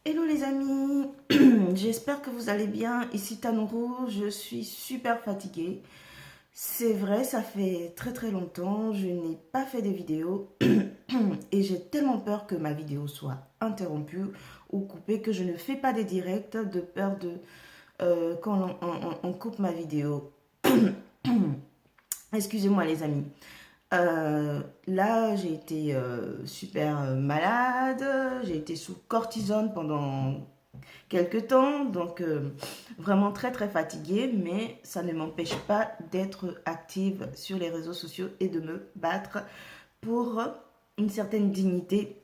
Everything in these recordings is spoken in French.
Hello les amis, j'espère que vous allez bien. Ici Tanourou, je suis super fatiguée. C'est vrai, ça fait très très longtemps, je n'ai pas fait de vidéo et j'ai tellement peur que ma vidéo soit interrompue ou coupée que je ne fais pas des directs de peur de quand on coupe ma vidéo. Excusez-moi les amis. Là, j'ai été super malade, j'ai été sous cortisone pendant quelques temps, donc vraiment très très fatiguée, mais ça ne m'empêche pas d'être active sur les réseaux sociaux et de me battre pour une certaine dignité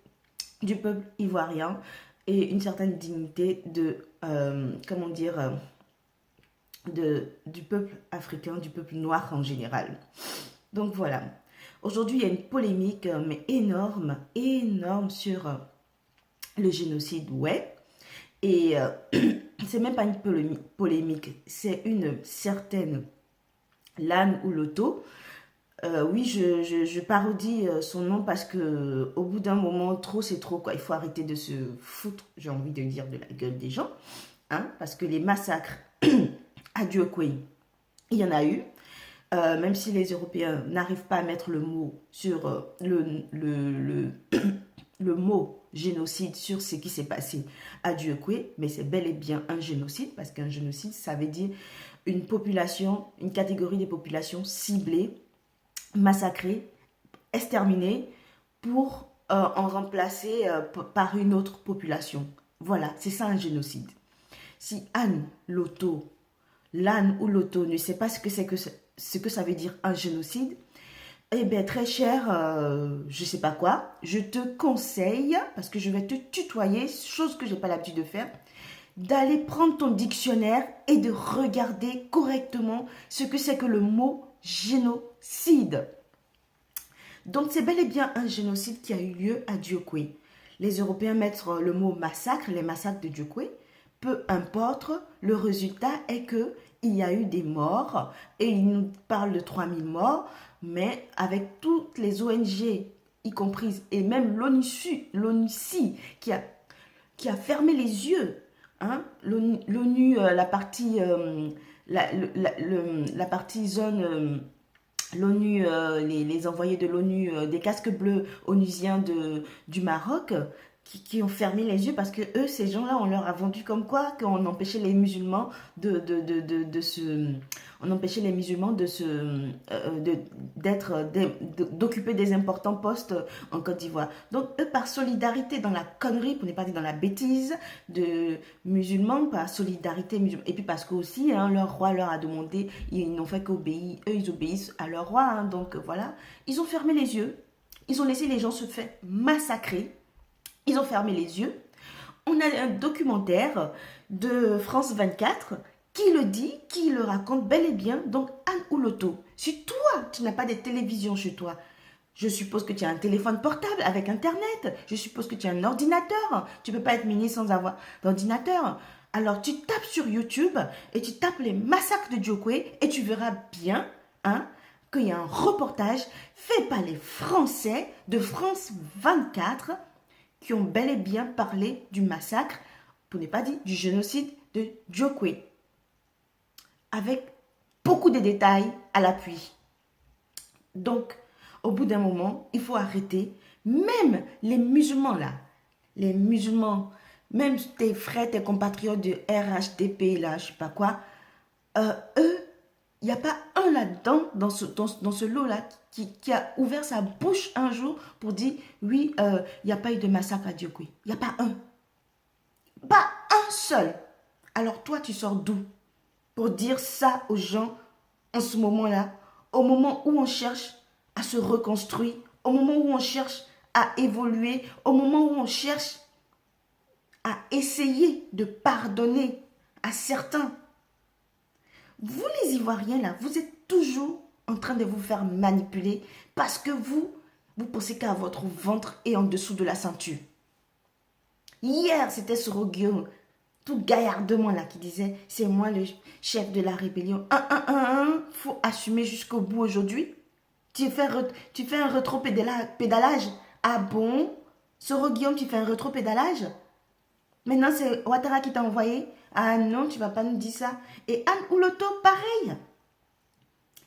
du peuple ivoirien et une certaine dignité de, comment dire, du peuple africain, du peuple noir en général. Donc voilà. Aujourd'hui, il y a une polémique, mais énorme, énorme sur le génocide, ouais. Et c'est même pas une polémique, c'est une certaine Lane ou Loto. Oui, je parodie son nom parce que au bout d'un moment, trop c'est trop quoi. Il faut arrêter de se foutre, j'ai envie de dire, de la gueule des gens, hein, parce que les massacres à Diokwei, il y en a eu. Même si les Européens n'arrivent pas à mettre le mot sur le mot génocide sur ce qui s'est passé à Dieukwe, mais c'est bel et bien un génocide, parce qu'un génocide, ça veut dire une population, une catégorie des populations ciblées, massacrées, exterminées, pour en remplacer par une autre population. Voilà, c'est ça un génocide. Si L'Anne ou Loto ne sait pas ce que ça veut dire un génocide, eh bien, très cher, je sais pas quoi, je te conseille, parce que je vais te tutoyer, chose que j'ai pas l'habitude de faire, d'aller prendre ton dictionnaire et de regarder correctement ce que c'est que le mot génocide. Donc, c'est bel et bien un génocide qui a eu lieu à Diokwé. Les Européens mettent le mot massacre, les massacres de Diokwé. Peu importe, le résultat est que il y a eu des morts et ils nous parlent de 3000 morts, mais avec toutes les ONG, y compris, et même l'ONUCI qui a fermé les yeux, hein, l'ONU, la partie, la partie zone l'ONU, les envoyés de l'ONU, des casques bleus onusiens du Maroc, qui ont fermé les yeux parce que eux, ces gens-là, on leur a vendu comme quoi qu'on empêchait les musulmans de se, on empêchait les musulmans d'occuper des importants postes en Côte d'Ivoire. Donc eux, par solidarité dans la connerie, pour ne pas dire dans la bêtise de musulmans, par solidarité musulmane, et puis parce que aussi, hein, leur roi leur a demandé, ils n'ont fait qu'obéir, eux ils obéissent à leur roi, hein, donc voilà, ils ont fermé les yeux, ils ont laissé les gens se faire massacrer, ils ont fermé les yeux. On a un documentaire de France 24 qui le dit, qui le raconte bel et bien. Donc, Anne ou Loto, si toi, tu n'as pas de télévision chez toi, je suppose que tu as un téléphone portable avec Internet. Je suppose que tu as un ordinateur. Tu ne peux pas être mini sans avoir d'ordinateur. Alors, tu tapes sur YouTube et tu tapes les massacres de Djokwe et tu verras bien, hein, qu'il y a un reportage fait par les Français de France 24 qui ont bel et bien parlé du massacre, pour ne pas dire du génocide de Djokwe, avec beaucoup de détails à l'appui. Donc, au bout d'un moment, il faut arrêter. Même les musulmans là, les musulmans, même tes frères, tes compatriotes de RHDP là, je sais pas quoi, eux, il n'y a pas un là-dedans, dans ce lot-là, qui a ouvert sa bouche un jour pour dire, oui, il n'y a pas eu de massacre à Diokoui. Il n'y a pas un. Pas un seul. Alors toi, tu sors d'où pour dire ça aux gens en ce moment-là, au moment où on cherche à se reconstruire, au moment où on cherche à évoluer, au moment où on cherche à essayer de pardonner à certains. Vous les Ivoiriens là, vous êtes toujours en train de vous faire manipuler parce que vous pensez qu'à votre ventre et en dessous de la ceinture. Hier, c'était Sorogio, tout gaillardement là, qui disait c'est moi le chef de la rébellion. Faut assumer jusqu'au bout aujourd'hui. Tu fais un rétro-pédalage. Ah bon? Soro Guillaume, tu fais un rétro-pédalage? Maintenant, c'est Ouattara qui t'a envoyé. Ah non, tu vas pas nous dire ça. Et Anne Ouloto, pareil.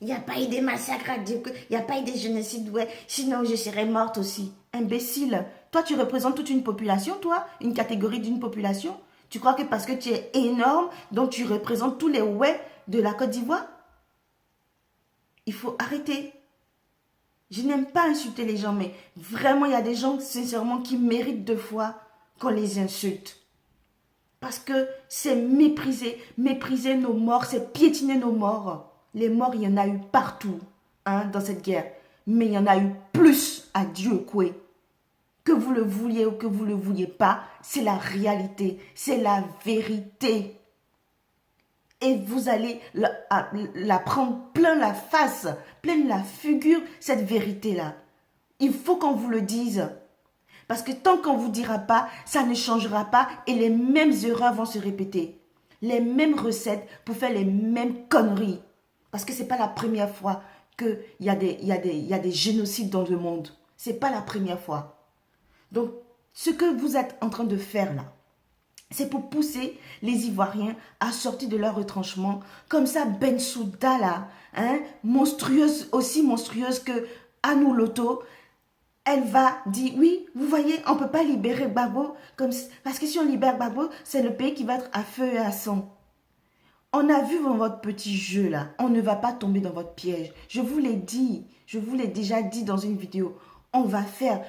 Il n'y a pas eu des massacres à dire que... Il n'y a pas eu des génocides, ouais. Sinon, je serais morte aussi. Imbécile. Toi, tu représentes toute une population, toi. Une catégorie d'une population. Tu crois que parce que tu es énorme, donc tu représentes tous les ouais de la Côte d'Ivoire? Il faut arrêter. Je n'aime pas insulter les gens, mais vraiment, il y a des gens, sincèrement, qui méritent deux fois qu'on les insulte. Parce que c'est mépriser nos morts, c'est piétiner nos morts. Les morts, il y en a eu partout hein, dans cette guerre. Mais il y en a eu plus à Dieu Koué. Que vous le vouliez ou que vous ne le vouliez pas, c'est la réalité, c'est la vérité. Et vous allez la prendre plein la face, plein la figure, cette vérité-là. Il faut qu'on vous le dise. Parce que tant qu'on ne vous dira pas, ça ne changera pas et les mêmes erreurs vont se répéter. Les mêmes recettes pour faire les mêmes conneries. Parce que ce n'est pas la première fois qu'il y a des génocides dans le monde. Ce n'est pas la première fois. Donc, ce que vous êtes en train de faire là, c'est pour pousser les Ivoiriens à sortir de leur retranchement. Comme ça, Bensouda là, hein, monstrueuse, aussi monstrueuse que Anou Loto, elle va dire, oui, vous voyez, on ne peut pas libérer Gbagbo, parce que si on libère Gbagbo, c'est le pays qui va être à feu et à sang. On a vu dans votre petit jeu là, on ne va pas tomber dans votre piège. Je vous l'ai dit, je vous l'ai déjà dit dans une vidéo. On va faire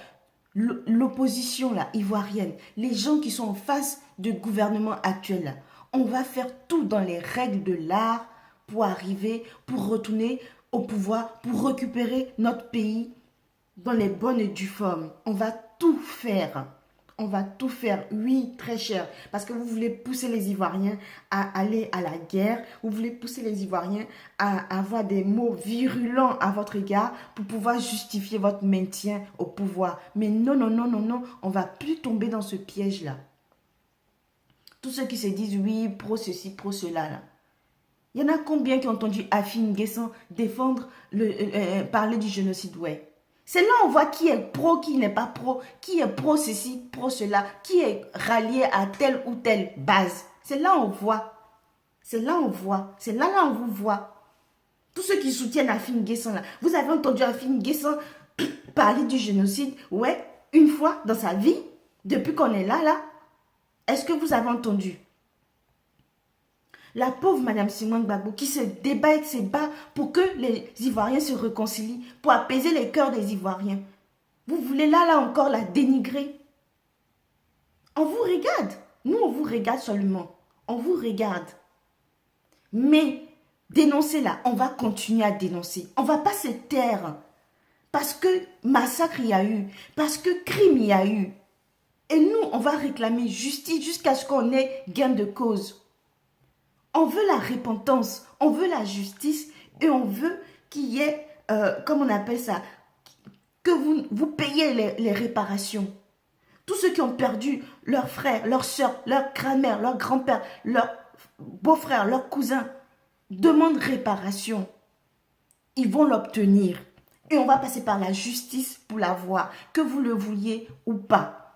l'opposition là, ivoirienne, les gens qui sont en face du gouvernement actuel là. On va faire tout dans les règles de l'art pour arriver, pour retourner au pouvoir, pour récupérer notre pays dans les bonnes et dues formes. On va tout faire. On va tout faire, oui, très cher. Parce que vous voulez pousser les Ivoiriens à aller à la guerre. Vous voulez pousser les Ivoiriens à avoir des mots virulents à votre égard pour pouvoir justifier votre maintien au pouvoir. Mais non, non, non, non, non. On ne va plus tomber dans ce piège-là. Tous ceux qui se disent, oui, pro ceci, pro cela, là. Il y en a combien qui ont entendu Afin N'Guessan défendre, parler du génocide, ouais. C'est là on voit qui est pro, qui n'est pas pro, qui est pro ceci, pro cela, qui est rallié à telle ou telle base. C'est là on voit. C'est là on voit. C'est là on vous voit. Tous ceux qui soutiennent Afin N'Guessan là. Vous avez entendu Afin N'Guessan parler du génocide, ouais, une fois dans sa vie, depuis qu'on est là. Est-ce que vous avez entendu? La pauvre Madame Simone Gbagbo qui se débat et se bat pour que les Ivoiriens se réconcilient, pour apaiser les cœurs des Ivoiriens. Vous voulez là encore la dénigrer? On vous regarde. Nous, on vous regarde seulement. On vous regarde. Mais dénoncez-la. On va continuer à dénoncer. On ne va pas se taire. Parce que massacre il y a eu. Parce que crime il y a eu. Et nous, on va réclamer justice jusqu'à ce qu'on ait gain de cause. On veut la repentance, on veut la justice et on veut qu'il y ait, comment on appelle ça, que vous payez les réparations. Tous ceux qui ont perdu leurs frères, leurs soeurs, leur grand-mère, leur grand-père, leur beau-frère, leur cousin, demandent réparation. Ils vont l'obtenir. Et on va passer par la justice pour l'avoir, que vous le vouliez ou pas.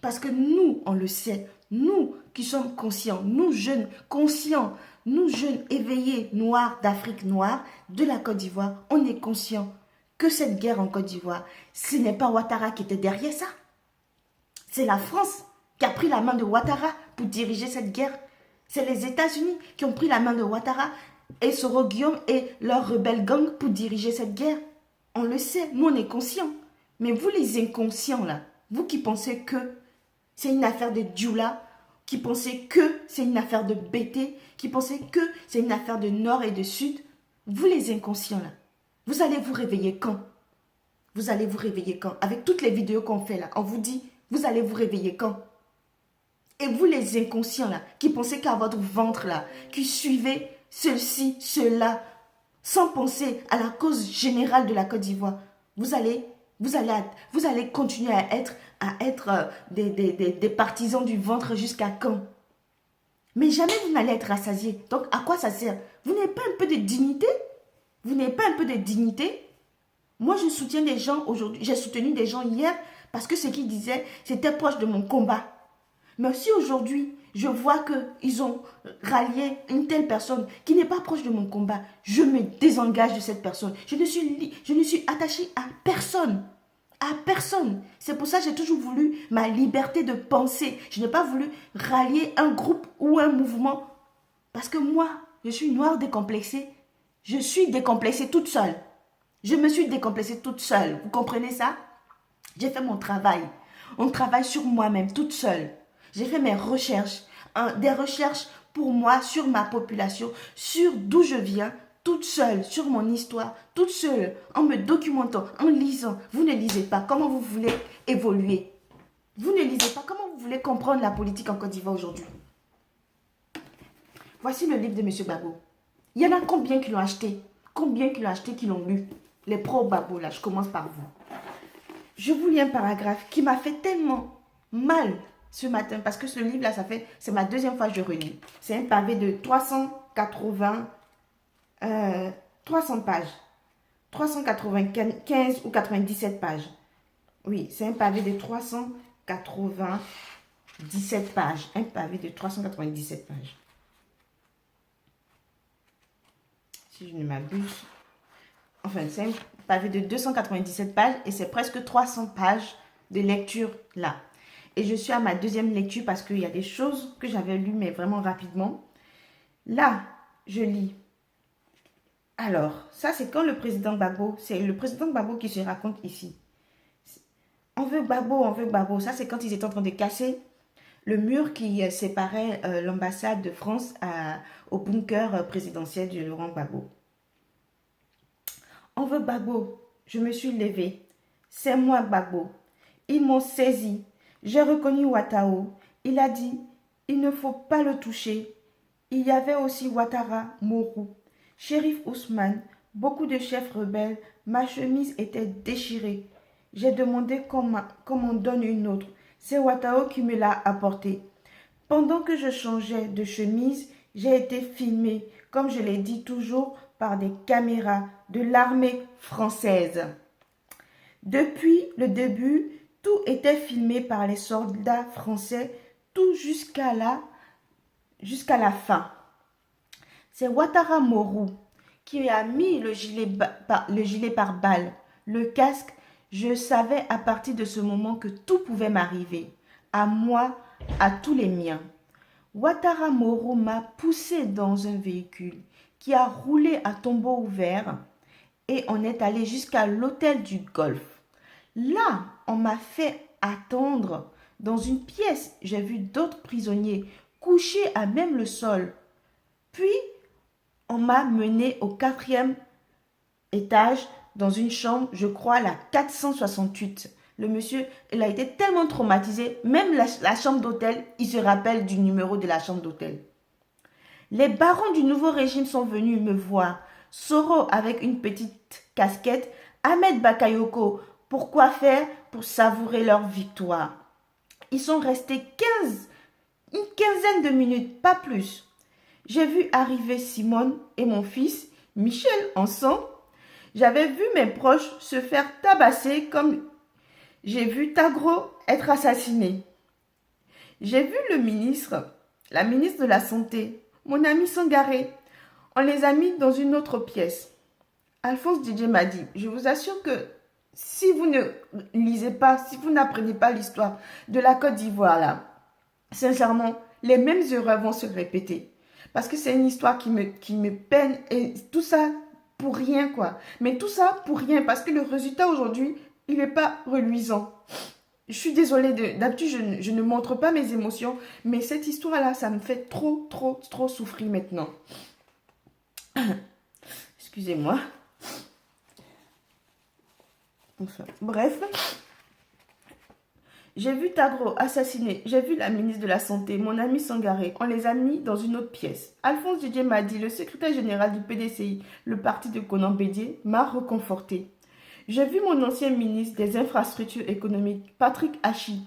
Parce que nous, on le sait, nous qui sommes conscients, nous jeunes conscients, nous jeunes éveillés noirs d'Afrique noire, de la Côte d'Ivoire, on est conscients que cette guerre en Côte d'Ivoire, ce n'est pas Ouattara qui était derrière ça. C'est la France qui a pris la main de Ouattara pour diriger cette guerre. C'est les États-Unis qui ont pris la main de Ouattara et Soro Guillaume et leur rebelle gang pour diriger cette guerre. On le sait, nous on est conscients. Mais vous les inconscients là, vous qui pensez que c'est une affaire de Dioula, qui pensez que c'est une affaire de BT, qui pensez que c'est une affaire de Nord et de Sud, vous les inconscients là, vous allez vous réveiller quand? Vous allez vous réveiller quand? Avec toutes les vidéos qu'on fait là, on vous dit, vous allez vous réveiller quand? Et vous les inconscients là, qui pensez qu'à votre ventre là, qui suivez ceci, cela, sans penser à la cause générale de la Côte d'Ivoire, vous allez continuer à être des partisans du ventre jusqu'à quand? Mais jamais vous n'allez être rassasiés. Donc, à quoi ça sert? Vous n'avez pas un peu de dignité? Vous n'avez pas un peu de dignité? Moi, je soutiens des gens aujourd'hui. J'ai soutenu des gens hier parce que ce qu'ils disaient, c'était proche de mon combat. Mais si aujourd'hui, je vois qu'ils ont rallié une telle personne qui n'est pas proche de mon combat, je me désengage de cette personne. Je ne suis attachée à personne. À personne. C'est pour ça que j'ai toujours voulu ma liberté de penser. Je n'ai pas voulu rallier un groupe ou un mouvement. Parce que moi, je suis noire décomplexée. Je suis décomplexée toute seule. Je me suis décomplexée toute seule. Vous comprenez ça? J'ai fait mon travail. On travaille sur moi-même toute seule. J'ai fait mes recherches. Des recherches pour moi, sur ma population, sur d'où je viens, toute seule, sur mon histoire, toute seule, en me documentant, en lisant. Vous ne lisez pas. Comment vous voulez évoluer? Vous ne lisez pas. Comment vous voulez comprendre la politique en Côte d'Ivoire aujourd'hui? Voici le livre de M. Gbagbo. Il y en a combien qui l'ont acheté? Combien qui l'ont acheté, qui l'ont lu? Les pro-Gbagbo, là, je commence par vous. Je vous lis un paragraphe qui m'a fait tellement mal ce matin, parce que ce livre-là, c'est ma deuxième fois que je relis. C'est un pavé de 300 pages. 395 ou 97 pages. Oui, c'est un pavé de 397 pages. Un pavé de 397 pages. Si je ne m'abuse. Enfin, c'est un pavé de 297 pages et c'est presque 300 pages de lecture là. Et je suis à ma deuxième lecture parce qu'il y a des choses que j'avais lues, mais vraiment rapidement. Là, je lis. Alors, ça, c'est quand le président Gbagbo, c'est le président Gbagbo qui se raconte ici. On veut Gbagbo. Ça, c'est quand ils étaient en train de casser le mur qui séparait l'ambassade de France au bunker présidentiel de Laurent Gbagbo. On veut Gbagbo. Je me suis levée. C'est moi, Gbagbo. Ils m'ont saisi. J'ai reconnu Ouattao. Il a dit, il ne faut pas le toucher. Il y avait aussi Ouattara, Morou, Chérif Ousmane, beaucoup de chefs rebelles. Ma chemise était déchirée. J'ai demandé qu'on m'en donne une autre. C'est Ouattao qui me l'a apportée. Pendant que je changeais de chemise, j'ai été filmée, comme je l'ai dit toujours, par des caméras de l'armée française. Depuis le début, tout était filmé par les soldats français, tout jusqu'à la fin. C'est Ouattara Morou qui a mis le gilet pare-balles, le casque. Je savais à partir de ce moment que tout pouvait m'arriver, à moi, à tous les miens. Ouattara Morou m'a poussé dans un véhicule qui a roulé à tombeau ouvert et on est allé jusqu'à l'hôtel du Golfe. Là, on m'a fait attendre dans une pièce. J'ai vu d'autres prisonniers couchés à même le sol. Puis, on m'a mené au 4e étage dans une chambre, je crois, la 468. Le monsieur, il a été tellement traumatisé, même la chambre d'hôtel, il se rappelle du numéro de la chambre d'hôtel. Les barons du nouveau régime sont venus me voir. Soro avec une petite casquette, Ahmed Bakayoko. Pourquoi faire? Pour savourer leur victoire. Ils sont restés une quinzaine de minutes, pas plus. J'ai vu arriver Simone et mon fils, Michel, ensemble. J'avais vu mes proches se faire tabasser comme j'ai vu Tagro être assassiné. J'ai vu la ministre de la Santé, mon ami Sangaré. On les a mis dans une autre pièce. Alphonse Didier m'a dit, je vous assure que si vous ne lisez pas, si vous n'apprenez pas l'histoire de la Côte d'Ivoire là, sincèrement, les mêmes erreurs vont se répéter. Parce que c'est une histoire qui me peine et tout ça pour rien quoi. Mais tout ça pour rien parce que le résultat aujourd'hui, il n'est pas reluisant. Je suis désolée, d'habitude je ne montre pas mes émotions, mais cette histoire-là, ça me fait trop souffrir maintenant. Excusez-moi. Enfin, bref. J'ai vu Tagro assassiné, j'ai vu la ministre de la Santé, mon ami Sangaré. On les a mis dans une autre pièce. Alphonse Didier m'a dit, le secrétaire général du PDCI, le parti de Conan Bédié, m'a reconforté. J'ai vu mon ancien ministre des Infrastructures économiques, Patrick Hachi,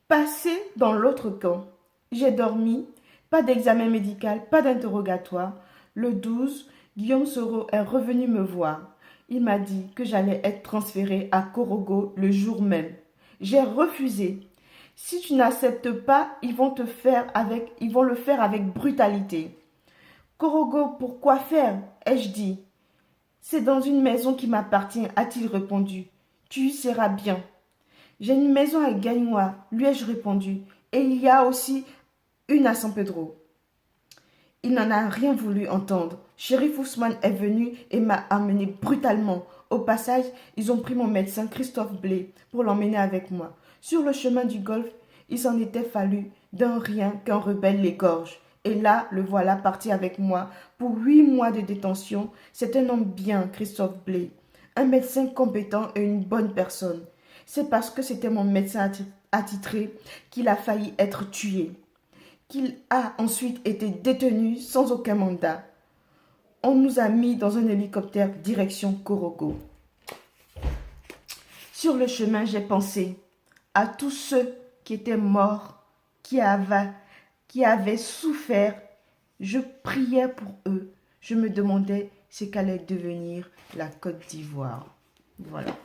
passer dans l'autre camp. J'ai dormi, pas d'examen médical, pas d'interrogatoire. Le 12, Guillaume Soro est revenu me voir. Il m'a dit que j'allais être transféré à Korogo le jour même. J'ai refusé. Si tu n'acceptes pas, ils vont le faire avec brutalité. Korogo, pourquoi faire? Ai-je dit. C'est dans une maison qui m'appartient, a-t-il répondu. Tu y seras bien. J'ai une maison à Gagnois, lui ai-je répondu, et il y a aussi une à San Pedro. Il n'en a rien voulu entendre. Shérif Ousmane est venu et m'a amené brutalement. Au passage, ils ont pris mon médecin Christophe Blé pour l'emmener avec moi. Sur le chemin du golfe, il s'en était fallu d'un rien qu'un rebelle l'égorge. Et là, le voilà parti avec moi pour 8 mois de détention. C'est un homme bien, Christophe Blé. Un médecin compétent et une bonne personne. C'est parce que c'était mon médecin attitré qu'il a failli être tué, qu'il a ensuite été détenu sans aucun mandat. On nous a mis dans un hélicoptère direction Korogo. Sur le chemin, j'ai pensé à tous ceux qui étaient morts, qui avaient souffert. Je priais pour eux. Je me demandais ce qu'allait devenir la Côte d'Ivoire. Voilà.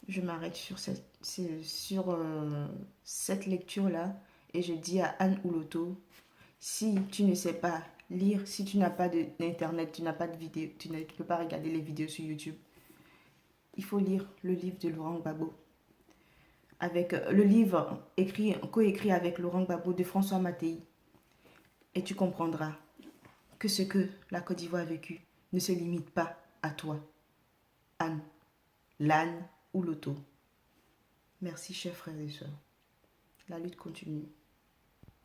Je m'arrête sur cette lecture-là et je dis à Anne Ouloto, si tu ne sais pas lire, si tu n'as pas d'internet, tu n'as pas de vidéo, tu ne peux pas regarder les vidéos sur YouTube, il faut lire le livre de Laurent Gbagbo. Avec le livre coécrit avec Laurent Gbagbo de François Mattei. Et tu comprendras que ce que la Côte d'Ivoire a vécu ne se limite pas à toi, Anne, l'âne ou l'auto. Merci chers frères et sœurs. La lutte continue.